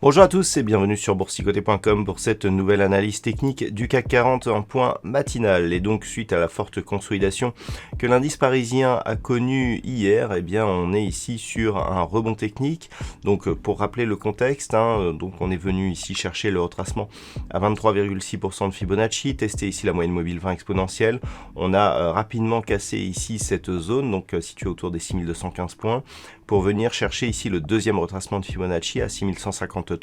Bonjour à tous et bienvenue sur boursicoté.com pour cette nouvelle analyse technique du CAC 40 en point matinal. Et donc suite à la forte consolidation que l'indice parisien a connue hier, eh bien on est ici sur un rebond technique. Donc pour rappeler le contexte, donc on est venu ici chercher le retracement à 23,6% de Fibonacci, tester ici la moyenne mobile 20 exponentielle. On a rapidement cassé ici cette zone, donc située autour des 6215 points, pour venir chercher ici le deuxième retracement de Fibonacci à 6153.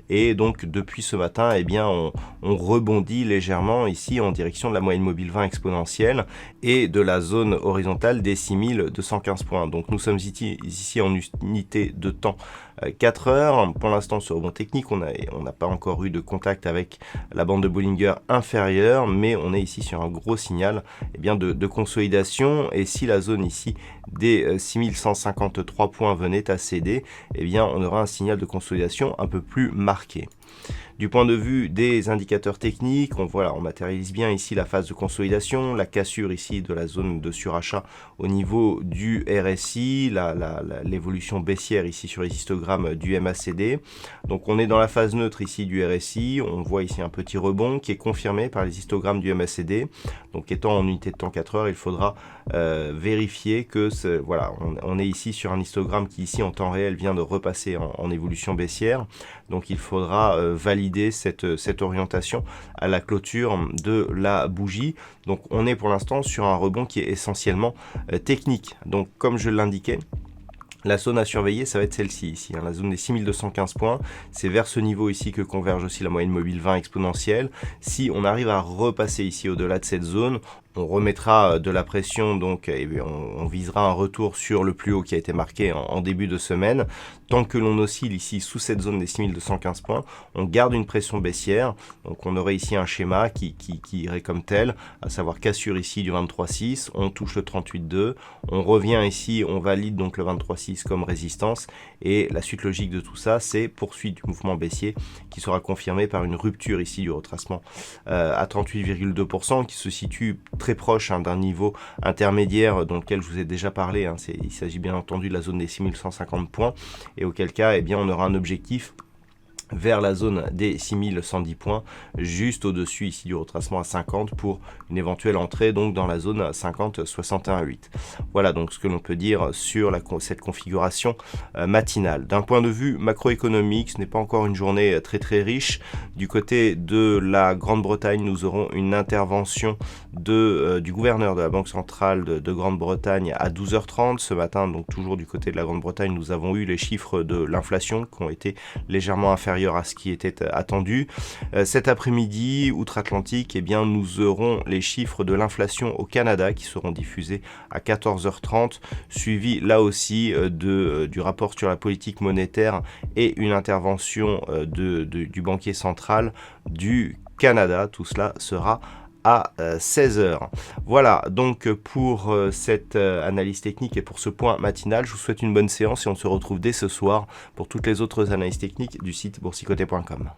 Et donc depuis ce matin, eh bien on rebondit légèrement ici en direction de la moyenne mobile 20 exponentielle et de la zone horizontale des 6215 points. Donc nous sommes ici en unité de temps 4 heures. Pour l'instant, ce rebond technique, on n'a pas encore eu de contact avec la bande de Bollinger inférieure, mais on est ici sur un gros signal de consolidation. Et si la zone ici des 6153 points venait à céder, on aura un signal de consolidation un peu plus marqué. Du point de vue des indicateurs techniques, on matérialise bien ici la phase de consolidation, la cassure ici de la zone de surachat au niveau du RSI, l'évolution baissière ici sur les histogrammes du MACD. Donc on est dans la phase neutre ici du RSI, on voit ici un petit rebond qui est confirmé par les histogrammes du MACD. Donc étant en unité de temps 4 heures, il faudra vérifier que on est ici sur un histogramme qui ici en temps réel vient de repasser en évolution baissière. Donc il faudra valider cette orientation à la clôture de la bougie. Donc on est pour l'instant sur un rebond qui est essentiellement technique. Donc comme je l'indiquais, la zone à surveiller, ça va être celle-ci ici, la zone des 6215 points. C'est vers ce niveau ici que converge aussi la moyenne mobile 20 exponentielle. Si on arrive à repasser ici au-delà de cette zone, on remettra de la pression, donc on visera un retour sur le plus haut qui a été marqué en début de semaine. Tant que l'on oscille ici sous cette zone des 6215 points, on garde une pression baissière. Donc on aurait ici un schéma qui irait comme tel, à savoir cassure ici du 23,6, on touche le 38,2, on revient ici, on valide donc le 23,6 comme résistance. Et la suite logique de tout ça, c'est poursuite du mouvement baissier qui sera confirmé par une rupture ici du retracement à 38,2% qui se situe très proche d'un niveau intermédiaire dans lequel je vous ai déjà parlé. Il s'agit bien entendu de la zone des 6150 points et auquel cas on aura un objectif vers la zone des 6110 points, juste au-dessus ici du retracement à 50 pour une éventuelle entrée donc dans la zone 50-61,8. Voilà donc ce que l'on peut dire sur cette configuration matinale. D'un point de vue macroéconomique, ce n'est pas encore une journée très riche. Du côté de la Grande-Bretagne, nous aurons une intervention du gouverneur de la Banque centrale de Grande-Bretagne à 12h30 ce matin. Donc toujours du côté de la Grande-Bretagne, nous avons eu les chiffres de l'inflation qui ont été légèrement inférieurs à ce qui était attendu. Cet après-midi, outre-Atlantique, nous aurons les chiffres de l'inflation au Canada qui seront diffusés à 14h30, suivi là aussi du rapport sur la politique monétaire et une intervention du banquier central du Canada. Tout cela sera à 16h. Voilà donc pour cette analyse technique et pour ce point matinal. Je vous souhaite une bonne séance et on se retrouve dès ce soir pour toutes les autres analyses techniques du site boursicoté.com.